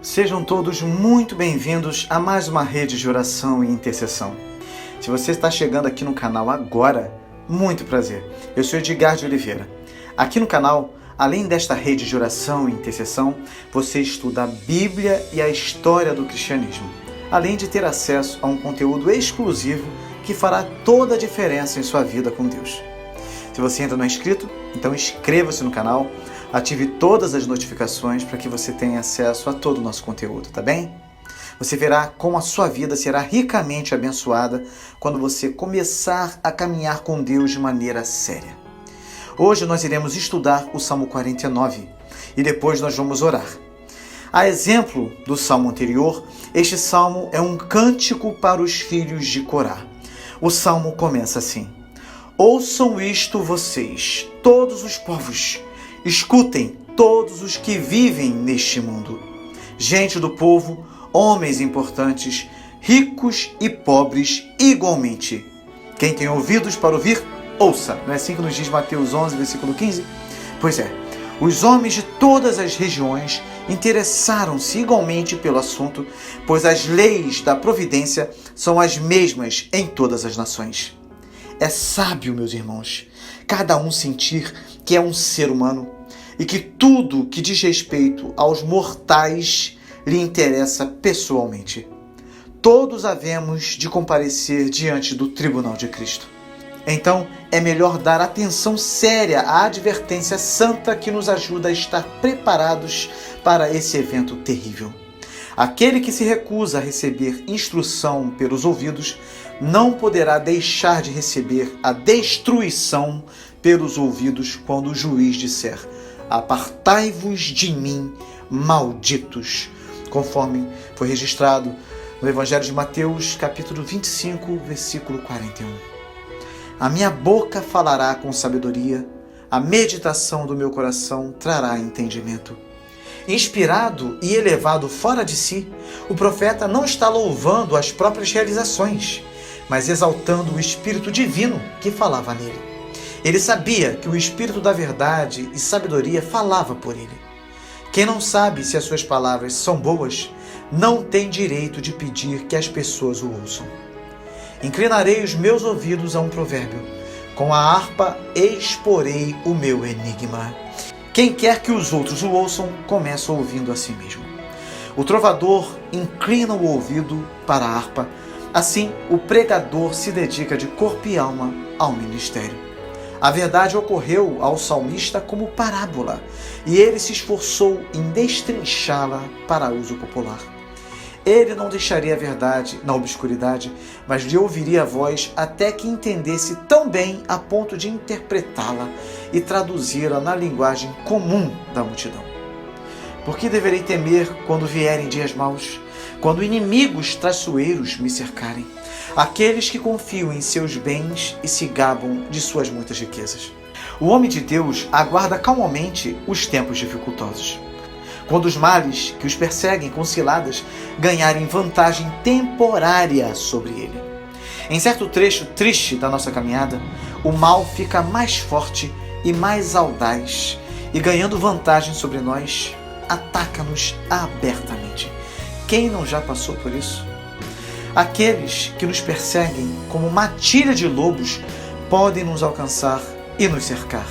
Sejam todos muito bem-vindos a mais uma rede de oração e intercessão. Se você está chegando aqui no canal agora, muito prazer. Eu sou Edgar de Oliveira. Aqui no canal, além desta rede de oração e intercessão, você estuda a Bíblia e a história do cristianismo, além de ter acesso a um conteúdo exclusivo que fará toda a diferença em sua vida com Deus. Se você ainda não é inscrito, então inscreva-se no canal, ative todas as notificações para que você tenha acesso a todo o nosso conteúdo, tá bem? Você verá como a sua vida será ricamente abençoada quando você começar a caminhar com Deus de maneira séria. Hoje nós iremos estudar o Salmo 49 e depois nós vamos orar. A exemplo do salmo anterior, este salmo é um cântico para os filhos de Corá. O salmo começa assim: ouçam isto vocês, todos os povos, escutem todos os que vivem neste mundo. Gente do povo, homens importantes, ricos e pobres igualmente. Quem tem ouvidos para ouvir, ouça. Não é assim que nos diz Mateus 11, versículo 15? Pois é, os homens de todas as regiões interessaram-se igualmente pelo assunto, pois as leis da providência são as mesmas em todas as nações. É sábio, meus irmãos, cada um sentir que é um ser humano e que tudo que diz respeito aos mortais lhe interessa pessoalmente. Todos havemos de comparecer diante do tribunal de Cristo. Então, é melhor dar atenção séria à advertência santa que nos ajuda a estar preparados para esse evento terrível. Aquele que se recusa a receber instrução pelos ouvidos não poderá deixar de receber a destruição pelos ouvidos quando o juiz disser: apartai-vos de mim, malditos, conforme foi registrado no Evangelho de Mateus, capítulo 25, versículo 41. A minha boca falará com sabedoria, a meditação do meu coração trará entendimento. Inspirado e elevado fora de si, o profeta não está louvando as próprias realizações, mas exaltando o Espírito Divino que falava nele. Ele sabia que o Espírito da verdade e sabedoria falava por ele. Quem não sabe se as suas palavras são boas, não tem direito de pedir que as pessoas o ouçam. Inclinarei os meus ouvidos a um provérbio. Com a harpa exporei o meu enigma. Quem quer que os outros o ouçam, começa ouvindo a si mesmo. O trovador inclina o ouvido para a harpa. Assim, o pregador se dedica de corpo e alma ao ministério. A verdade ocorreu ao salmista como parábola, e ele se esforçou em destrinchá-la para uso popular. Ele não deixaria a verdade na obscuridade, mas lhe ouviria a voz até que entendesse tão bem a ponto de interpretá-la e traduzi-la na linguagem comum da multidão. Por que deverei temer quando vierem dias maus, quando inimigos traiçoeiros me cercarem, aqueles que confiam em seus bens e se gabam de suas muitas riquezas? O homem de Deus aguarda calmamente os tempos dificultosos, quando os males que os perseguem com ciladas ganharem vantagem temporária sobre ele. Em certo trecho triste da nossa caminhada, o mal fica mais forte e mais audaz, e ganhando vantagem sobre nós, ataca-nos abertamente. Quem não já passou por isso? Aqueles que nos perseguem como matilha de lobos podem nos alcançar e nos cercar.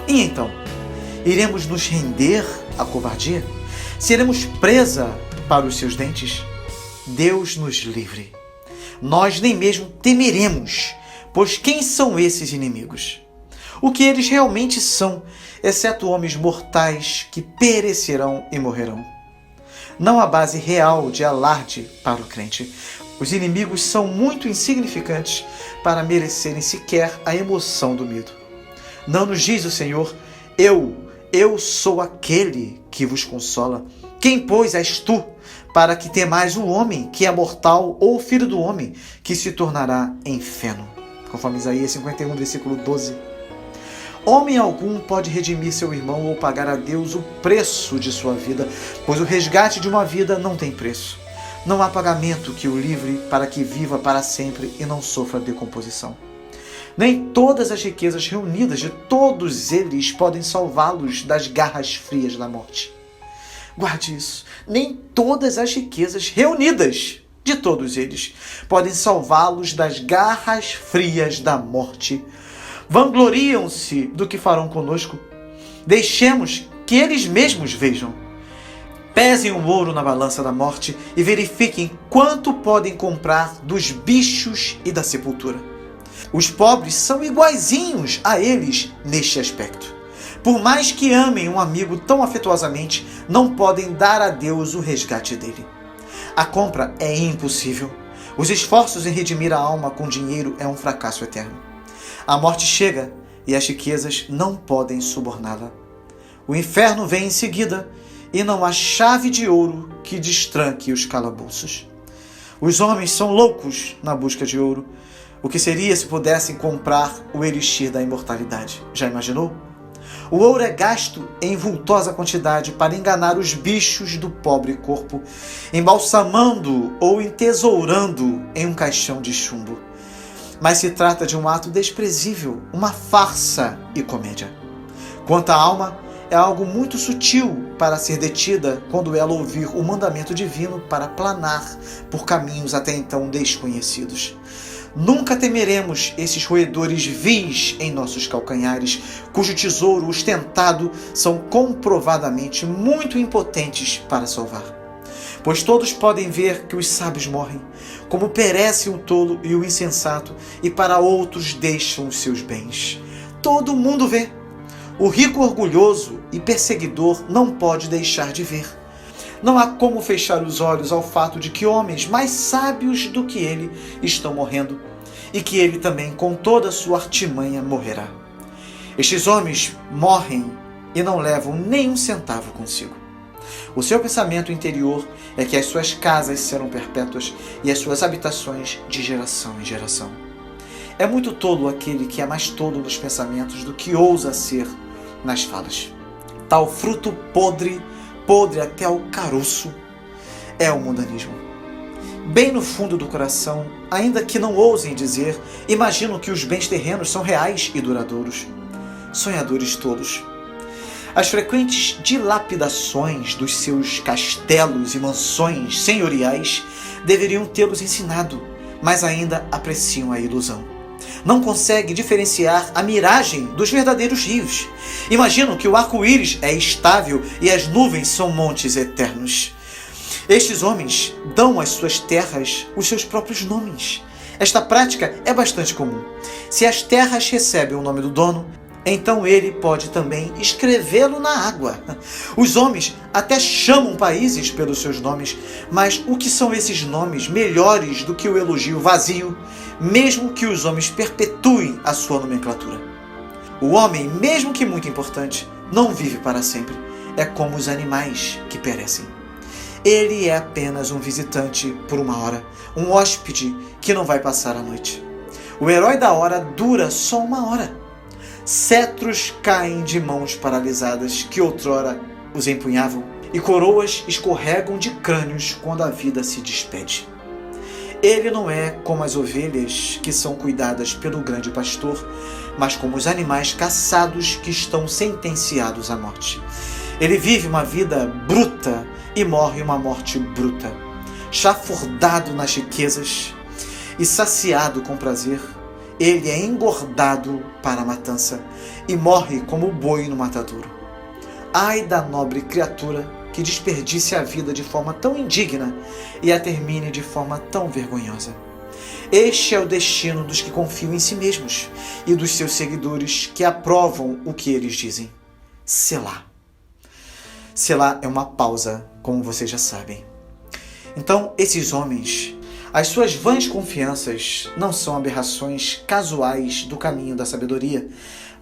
E então, iremos nos render à covardia? Seremos presa para os seus dentes? Deus nos livre. Nós nem mesmo temeremos, pois quem são esses inimigos? O que eles realmente são, exceto homens mortais que perecerão e morrerão. Não há base real de alarde para o crente. Os inimigos são muito insignificantes para merecerem sequer a emoção do medo. Não nos diz o Senhor: Eu sou aquele que vos consola. Quem, pois, és tu, para que temais o homem que é mortal, ou o filho do homem que se tornará em feno? Conforme Isaías 51, versículo 12. Homem algum pode redimir seu irmão ou pagar a Deus o preço de sua vida, pois o resgate de uma vida não tem preço. Não há pagamento que o livre para que viva para sempre e não sofra decomposição. Nem todas as riquezas reunidas de todos eles podem salvá-los das garras frias da morte. Guarde isso. Nem todas as riquezas reunidas de todos eles podem salvá-los das garras frias da morte. Vangloriam-se do que farão conosco. Deixemos que eles mesmos vejam. Pesem o ouro na balança da morte e verifiquem quanto podem comprar dos bichos e da sepultura. Os pobres são iguaizinhos a eles neste aspecto. Por mais que amem um amigo tão afetuosamente, não podem dar a Deus o resgate dele. A compra é impossível. Os esforços em redimir a alma com dinheiro é um fracasso eterno. A morte chega e as riquezas não podem suborná-la. O inferno vem em seguida e não há chave de ouro que destranque os calabouços. Os homens são loucos na busca de ouro. O que seria se pudessem comprar o elixir da imortalidade? Já imaginou? O ouro é gasto em vultosa quantidade para enganar os bichos do pobre corpo, embalsamando ou entesourando em um caixão de chumbo. Mas se trata de um ato desprezível, uma farsa e comédia. Quanto à alma, é algo muito sutil para ser detida quando ela ouvir o mandamento divino para planar por caminhos até então desconhecidos. Nunca temeremos esses roedores vis em nossos calcanhares, cujo tesouro ostentado são comprovadamente muito impotentes para salvar. Pois todos podem ver que os sábios morrem, como perece o tolo e o insensato, e para outros deixam os seus bens. Todo mundo vê. O rico orgulhoso e perseguidor não pode deixar de ver. Não há como fechar os olhos ao fato de que homens mais sábios do que ele estão morrendo e que ele também, com toda a sua artimanha, morrerá. Estes homens morrem e não levam nem um centavo consigo. O seu pensamento interior é que as suas casas serão perpétuas e as suas habitações de geração em geração. É muito tolo aquele que é mais tolo nos pensamentos do que ousa ser nas falas. Tal fruto podre até o caroço, é o mundanismo. Bem no fundo do coração, ainda que não ousem dizer, imaginam que os bens terrenos são reais e duradouros. Sonhadores tolos. As frequentes dilapidações dos seus castelos e mansões senhoriais deveriam tê-los ensinado, mas ainda apreciam a ilusão. Não conseguem diferenciar a miragem dos verdadeiros rios. Imaginam que o arco-íris é estável e as nuvens são montes eternos. Estes homens dão às suas terras os seus próprios nomes. Esta prática é bastante comum. Se as terras recebem o nome do dono, então ele pode também escrevê-lo na água. Os homens até chamam países pelos seus nomes, mas o que são esses nomes melhores do que o elogio vazio, mesmo que os homens perpetuem a sua nomenclatura? O homem, mesmo que muito importante, não vive para sempre. É como os animais que perecem. Ele é apenas um visitante por uma hora, um hóspede que não vai passar a noite. O herói da hora dura só uma hora. Cetros caem de mãos paralisadas que outrora os empunhavam, e coroas escorregam de crânios quando a vida se despede. Ele não é como as ovelhas que são cuidadas pelo grande pastor, mas como os animais caçados que estão sentenciados à morte. Ele vive uma vida bruta e morre uma morte bruta, chafurdado nas riquezas e saciado com prazer. Ele é engordado para a matança e morre como o boi no matadouro. Ai da nobre criatura que desperdice a vida de forma tão indigna e a termine de forma tão vergonhosa. Este é o destino dos que confiam em si mesmos e dos seus seguidores que aprovam o que eles dizem. Selá. Selá é uma pausa, como vocês já sabem. Então, esses homens, as suas vãs confianças não são aberrações casuais do caminho da sabedoria,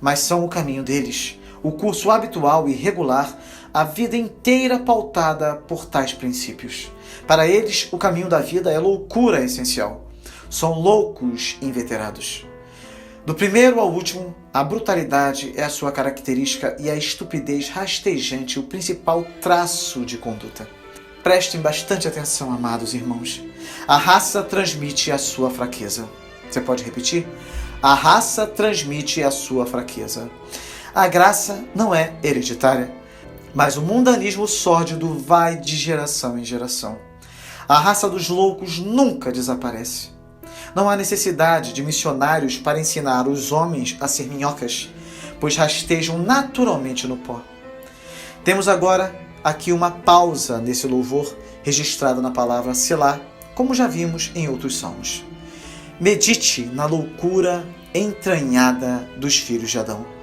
mas são o caminho deles, o curso habitual e regular, a vida inteira pautada por tais princípios. Para eles, o caminho da vida é loucura essencial. São loucos inveterados. Do primeiro ao último, a brutalidade é a sua característica e a estupidez rastejante o principal traço de conduta. Prestem bastante atenção, amados irmãos. A raça transmite a sua fraqueza. Você pode repetir? A raça transmite a sua fraqueza. A graça não é hereditária, Mas o mundanismo sórdido vai de geração em geração. A raça dos loucos nunca desaparece. Não há necessidade de missionários para ensinar os homens a ser minhocas, pois rastejam naturalmente no pó. Temos agora aqui uma pausa nesse louvor, registrada na palavra Selá, como já vimos em outros salmos. Medite na loucura entranhada dos filhos de Adão.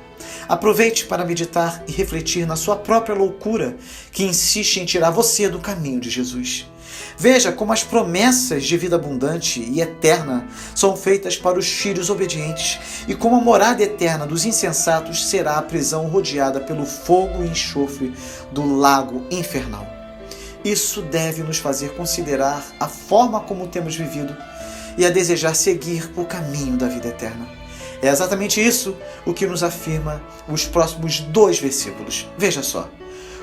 Aproveite para meditar e refletir na sua própria loucura que insiste em tirar você do caminho de Jesus. Veja como as promessas de vida abundante e eterna são feitas para os filhos obedientes e como a morada eterna dos insensatos será a prisão rodeada pelo fogo e enxofre do lago infernal. Isso deve nos fazer considerar a forma como temos vivido e a desejar seguir o caminho da vida eterna. É exatamente isso o que nos afirma os próximos 2 versículos. Veja só.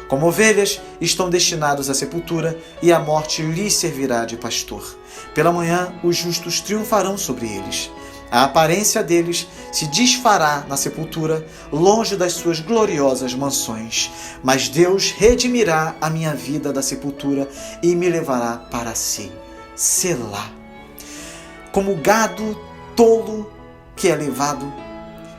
Como ovelhas, estão destinados à sepultura, e a morte lhes servirá de pastor. Pela manhã, os justos triunfarão sobre eles. A aparência deles se desfará na sepultura, longe das suas gloriosas mansões. Mas Deus redimirá a minha vida da sepultura e me levará para si. Selá. Como gado tolo que é levado,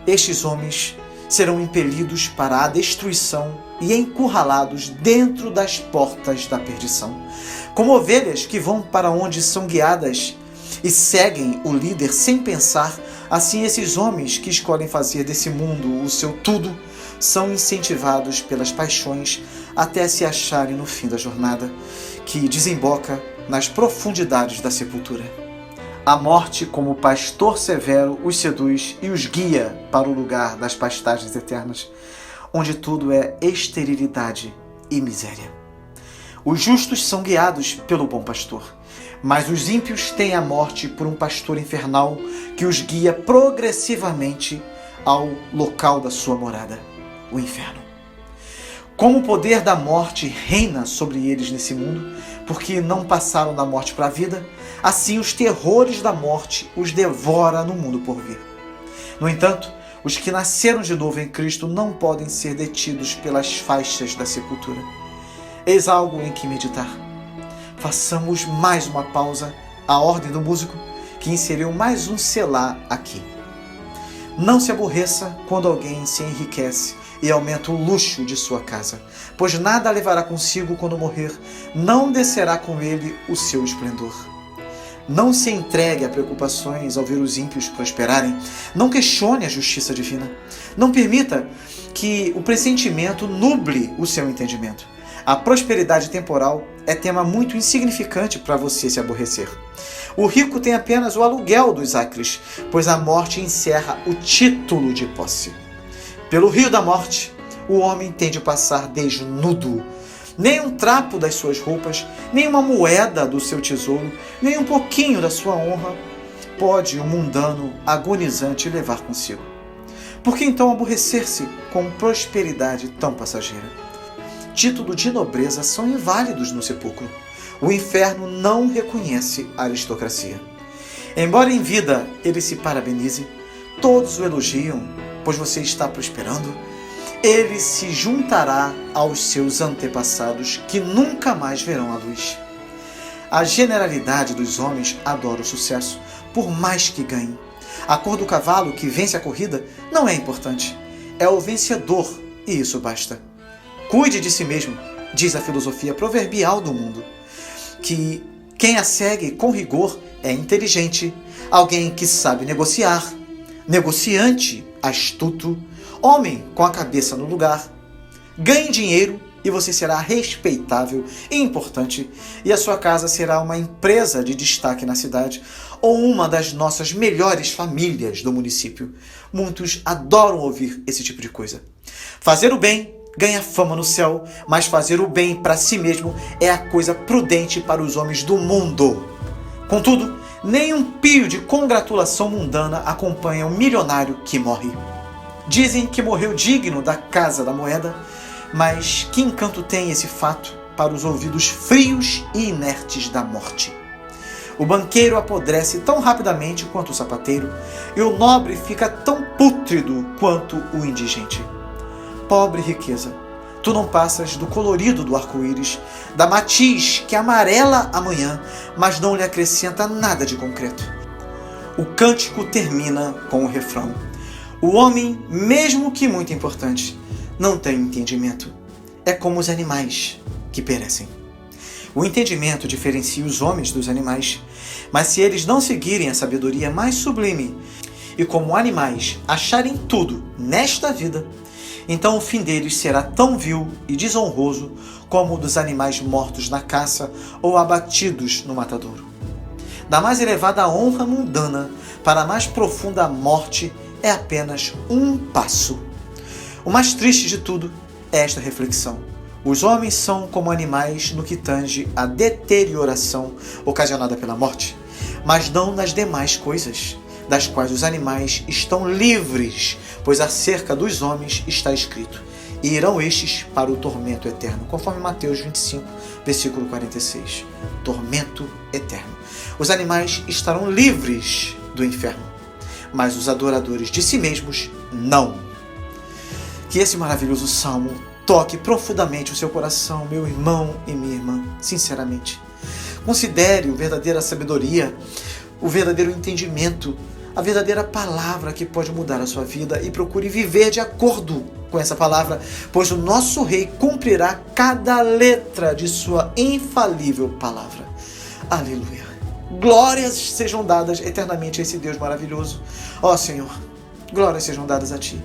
estes homens serão impelidos para a destruição e encurralados dentro das portas da perdição. Como ovelhas que vão para onde são guiadas e seguem o líder sem pensar, assim esses homens que escolhem fazer desse mundo o seu tudo são incentivados pelas paixões até se acharem no fim da jornada, que desemboca nas profundidades da sepultura. A morte, como pastor severo, os seduz e os guia para o lugar das pastagens eternas, onde tudo é esterilidade e miséria. Os justos são guiados pelo bom pastor, mas os ímpios têm a morte por um pastor infernal que os guia progressivamente ao local da sua morada, o inferno. Como o poder da morte reina sobre eles nesse mundo, porque não passaram da morte para a vida, assim os terrores da morte os devora no mundo por vir. No entanto, os que nasceram de novo em Cristo não podem ser detidos pelas faixas da sepultura. Eis algo em que meditar. Façamos mais uma pausa, à ordem do músico, que inseriu mais um selá aqui. Não se aborreça quando alguém se enriquece e aumenta o luxo de sua casa, pois nada levará consigo quando morrer, não descerá com ele o seu esplendor. Não se entregue a preocupações ao ver os ímpios prosperarem. Não questione a justiça divina. Não permita que o pressentimento nuble o seu entendimento. A prosperidade temporal é tema muito insignificante para você se aborrecer. O rico tem apenas o aluguel dos acres, pois a morte encerra o título de posse. Pelo rio da morte, o homem tem de passar desnudo. Nem um trapo das suas roupas, nem uma moeda do seu tesouro, nem um pouquinho da sua honra pode o mundano agonizante levar consigo. Por que então aborrecer-se com prosperidade tão passageira? Títulos de nobreza são inválidos no sepulcro. O inferno não reconhece a aristocracia. Embora em vida ele se parabenize, todos o elogiam, pois você está prosperando. Ele se juntará aos seus antepassados, que nunca mais verão a luz. A generalidade dos homens adora o sucesso, por mais que ganhe. A cor do cavalo que vence a corrida não é importante. É o vencedor, e isso basta. Cuide de si mesmo, diz a filosofia proverbial do mundo, que quem a segue com rigor é inteligente, alguém que sabe negociar, negociante, astuto, homem com a cabeça no lugar. Ganhe dinheiro e você será respeitável e importante, e a sua casa será uma empresa de destaque na cidade ou uma das nossas melhores famílias do município. Muitos adoram ouvir esse tipo de coisa. Fazer o bem ganha fama no céu, mas fazer o bem para si mesmo é a coisa prudente para os homens do mundo. Contudo, nem um pio de congratulação mundana acompanha o milionário que morre. Dizem que morreu digno da casa da moeda, mas que encanto tem esse fato para os ouvidos frios e inertes da morte? O banqueiro apodrece tão rapidamente quanto o sapateiro, e o nobre fica tão pútrido quanto o indigente. Pobre riqueza, Tu não passas do colorido do arco-íris, da matiz que amarela a manhã, mas não lhe acrescenta nada de concreto. O cântico termina com o refrão: o homem, mesmo que muito importante, não tem entendimento. É como os animais que perecem. O entendimento diferencia os homens dos animais, mas se eles não seguirem a sabedoria mais sublime e como animais acharem tudo nesta vida, então o fim deles será tão vil e desonroso como o dos animais mortos na caça ou abatidos no matadouro. Da mais elevada honra mundana para a mais profunda morte é apenas um passo. O mais triste de tudo é esta reflexão: os homens são como animais no que tange à deterioração ocasionada pela morte, mas não nas demais coisas, das quais os animais estão livres, pois acerca dos homens está escrito: e irão estes para o tormento eterno, conforme Mateus 25, versículo 46. Tormento eterno. Os animais estarão livres do inferno, mas os adoradores de si mesmos não. Que esse maravilhoso salmo toque profundamente o seu coração, meu irmão e minha irmã, sinceramente. Considere a verdadeira sabedoria, o verdadeiro entendimento, a verdadeira palavra que pode mudar a sua vida, e procure viver de acordo com essa palavra, pois o nosso Rei cumprirá cada letra de sua infalível palavra. Aleluia! Glórias sejam dadas eternamente a esse Deus maravilhoso. Ó Senhor, glórias sejam dadas a Ti.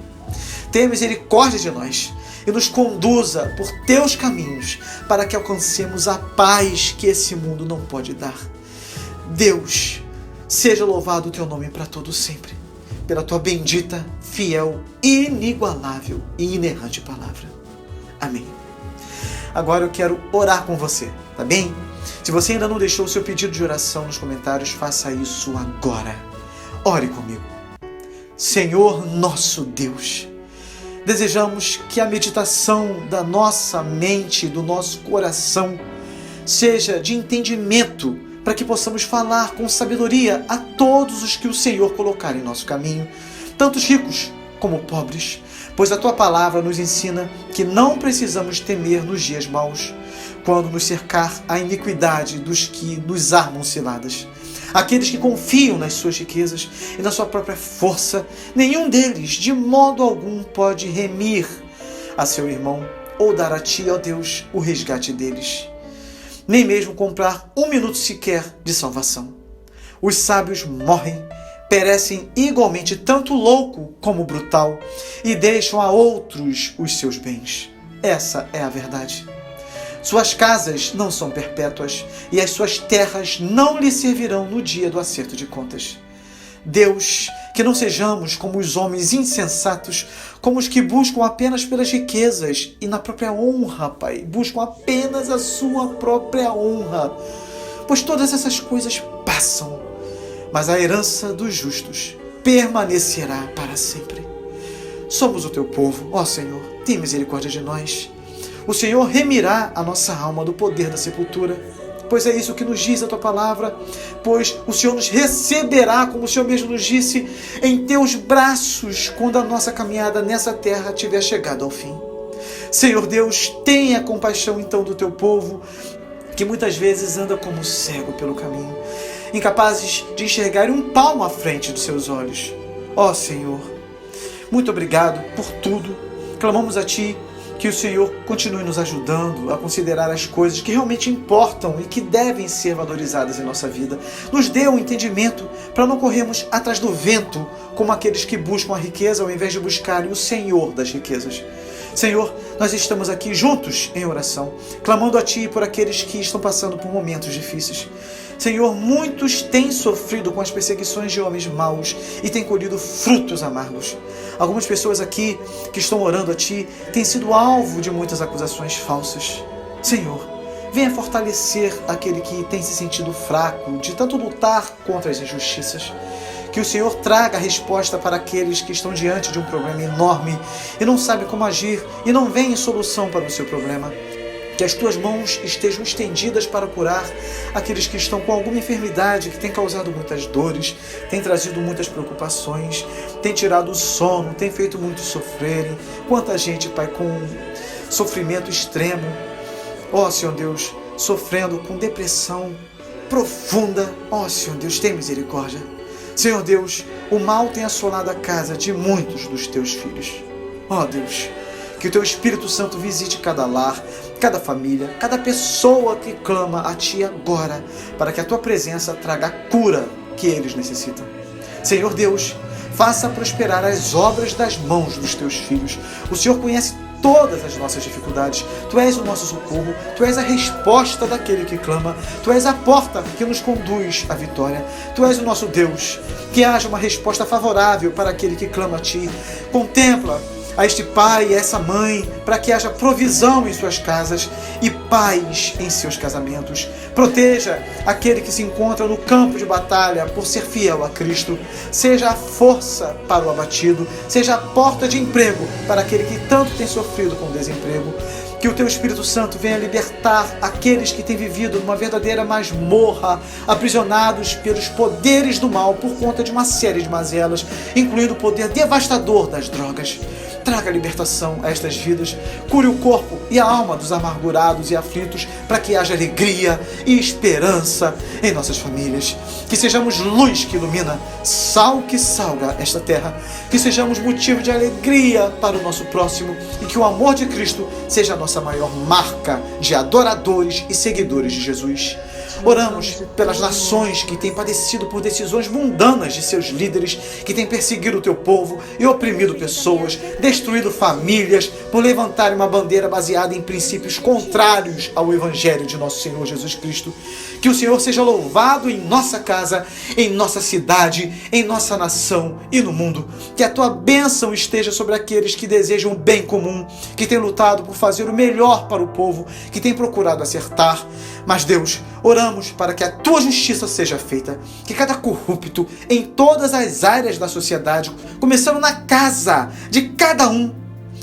Tenha misericórdia de nós e nos conduza por Teus caminhos para que alcancemos a paz que esse mundo não pode dar. Deus, seja louvado o Teu nome para todo sempre, pela Tua bendita, fiel, inigualável e inerrante palavra. Amém. Agora eu quero orar com você, tá bem? Se você ainda não deixou o seu pedido de oração nos comentários, faça isso agora. Ore comigo. Senhor nosso Deus, desejamos que a meditação da nossa mente, do nosso coração, seja de entendimento, para que possamos falar com sabedoria a todos os que o Senhor colocar em nosso caminho, tanto ricos como pobres, pois a Tua palavra nos ensina que não precisamos temer nos dias maus, quando nos cercar a iniquidade dos que nos armam ciladas. Aqueles que confiam nas suas riquezas e na sua própria força, nenhum deles, de modo algum, pode remir a seu irmão ou dar a Ti, ó Deus, o resgate deles, nem mesmo comprar um minuto sequer de salvação. Os sábios morrem, perecem igualmente tanto louco como brutal e deixam a outros os seus bens. Essa é a verdade. Suas casas não são perpétuas e as suas terras não lhe servirão no dia do acerto de contas. Deus, que não sejamos como os homens insensatos, como os que buscam apenas pelas riquezas e na própria honra, Pai, buscam apenas a sua própria honra, pois todas essas coisas passam, mas a herança dos justos permanecerá para sempre. Somos o Teu povo, ó Senhor, tem misericórdia de nós. O Senhor remirá a nossa alma do poder da sepultura, pois é isso que nos diz a Tua palavra, pois o Senhor nos receberá, como o Senhor mesmo nos disse, em Teus braços, quando a nossa caminhada nessa terra tiver chegado ao fim. Senhor Deus, tenha compaixão então do Teu povo, que muitas vezes anda como cego pelo caminho, incapazes de enxergar um palmo à frente dos seus olhos. Ó Senhor, muito obrigado por tudo. Clamamos a Ti, que o Senhor continue nos ajudando a considerar as coisas que realmente importam e que devem ser valorizadas em nossa vida. Nos dê um entendimento para não corrermos atrás do vento como aqueles que buscam a riqueza ao invés de buscarem o Senhor das riquezas. Senhor, nós estamos aqui juntos em oração, clamando a Ti por aqueles que estão passando por momentos difíceis. Senhor, muitos têm sofrido com as perseguições de homens maus e têm colhido frutos amargos. Algumas pessoas aqui que estão orando a Ti têm sido alvo de muitas acusações falsas. Senhor, venha fortalecer aquele que tem se sentido fraco de tanto lutar contra as injustiças. Que o Senhor traga a resposta para aqueles que estão diante de um problema enorme e não sabem como agir e não veem solução para o seu problema. Que as Tuas mãos estejam estendidas para curar aqueles que estão com alguma enfermidade que tem causado muitas dores, tem trazido muitas preocupações, tem tirado o sono, tem feito muitos sofrerem. Quanta gente, Pai, com sofrimento extremo. Ó Senhor Deus, sofrendo com depressão profunda. Ó Senhor Deus, tem misericórdia. Senhor Deus, o mal tem assolado a casa de muitos dos teus filhos. Ó Deus, que o teu Espírito Santo visite cada lar, cada família, cada pessoa que clama a Ti agora, para que a Tua presença traga a cura que eles necessitam. Senhor Deus, faça prosperar as obras das mãos dos Teus filhos. O Senhor conhece todas as nossas dificuldades. Tu és o nosso socorro, Tu és a resposta daquele que clama, Tu és a porta que nos conduz à vitória. Tu és o nosso Deus. Que haja uma resposta favorável para aquele que clama a Ti. Contempla a este pai e a essa mãe, para que haja provisão em suas casas e paz em seus casamentos. Proteja aquele que se encontra no campo de batalha por ser fiel a Cristo. Seja a força para o abatido, seja a porta de emprego para aquele que tanto tem sofrido com o desemprego. Que o Teu Espírito Santo venha libertar aqueles que têm vivido numa verdadeira masmorra, aprisionados pelos poderes do mal por conta de uma série de mazelas, incluindo o poder devastador das drogas. Traga libertação a estas vidas, cure o corpo e a alma dos amargurados e aflitos, para que haja alegria e esperança em nossas famílias. Que sejamos luz que ilumina, sal que salga esta terra. Que sejamos motivo de alegria para o nosso próximo e que o amor de Cristo seja a nossa maior marca de adoradores e seguidores de Jesus. Oramos pelas nações que têm padecido por decisões mundanas de seus líderes, que têm perseguido o Teu povo e oprimido pessoas, destruído famílias, por levantarem uma bandeira baseada em princípios contrários ao Evangelho de nosso Senhor Jesus Cristo. Que o Senhor seja louvado em nossa casa, em nossa cidade, em nossa nação e no mundo. Que a Tua bênção esteja sobre aqueles que desejam o bem comum, que têm lutado por fazer o melhor para o povo, que têm procurado acertar. Mas Deus, oramos para que a Tua justiça seja feita, que cada corrupto em todas as áreas da sociedade, começando na casa de cada um,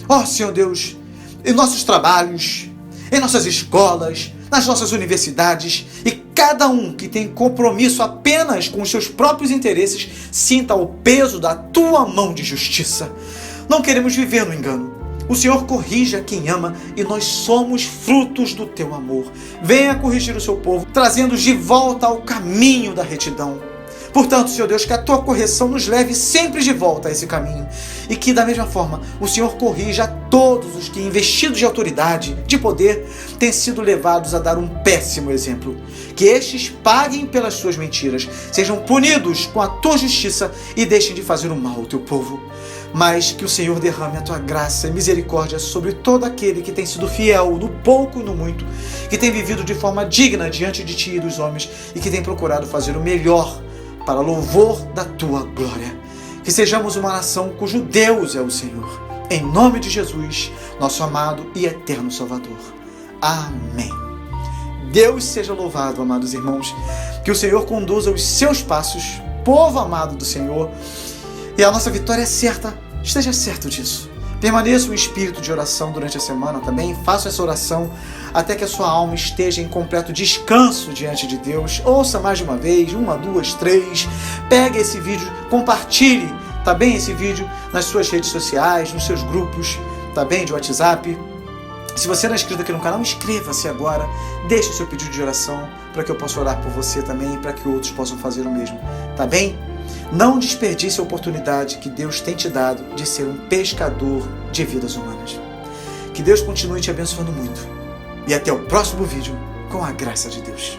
ó Senhor Deus, em nossos trabalhos, em nossas escolas, nas nossas universidades, e cada um que tem compromisso apenas com os seus próprios interesses, sinta o peso da Tua mão de justiça. Não queremos viver no engano. O Senhor corrige a quem ama e nós somos frutos do Teu amor. Venha corrigir o Seu povo, trazendo-os de volta ao caminho da retidão. Portanto, Senhor Deus, que a Tua correção nos leve sempre de volta a esse caminho. E que, da mesma forma, o Senhor corrija a todos os que, investidos de autoridade, de poder, têm sido levados a dar um péssimo exemplo. Que estes paguem pelas suas mentiras, sejam punidos com a Tua justiça e deixem de fazer o mal ao Teu povo. Mas que o Senhor derrame a Tua graça e misericórdia sobre todo aquele que tem sido fiel no pouco e no muito, que tem vivido de forma digna diante de Ti e dos homens e que tem procurado fazer o melhor para louvor da Tua glória. Que sejamos uma nação cujo Deus é o Senhor. Em nome de Jesus, nosso amado e eterno Salvador. Amém. Deus seja louvado, amados irmãos. Que o Senhor conduza os seus passos, povo amado do Senhor, e a nossa vitória é certa. Esteja certo disso. Permaneça em espírito de oração durante a semana também. Faça essa oração até que a sua alma esteja em completo descanso diante de Deus. Ouça mais de uma vez, 1, 2, 3. Pegue esse vídeo, compartilhe, tá bem, esse vídeo nas suas redes sociais, nos seus grupos, tá bem, de WhatsApp. Se você não é inscrito aqui no canal, inscreva-se agora. Deixe o seu pedido de oração para que eu possa orar por você também e para que outros possam fazer o mesmo, tá bem? Não desperdice a oportunidade que Deus tem te dado de ser um pescador de vidas humanas. Que Deus continue te abençoando muito. E até o próximo vídeo, com a graça de Deus.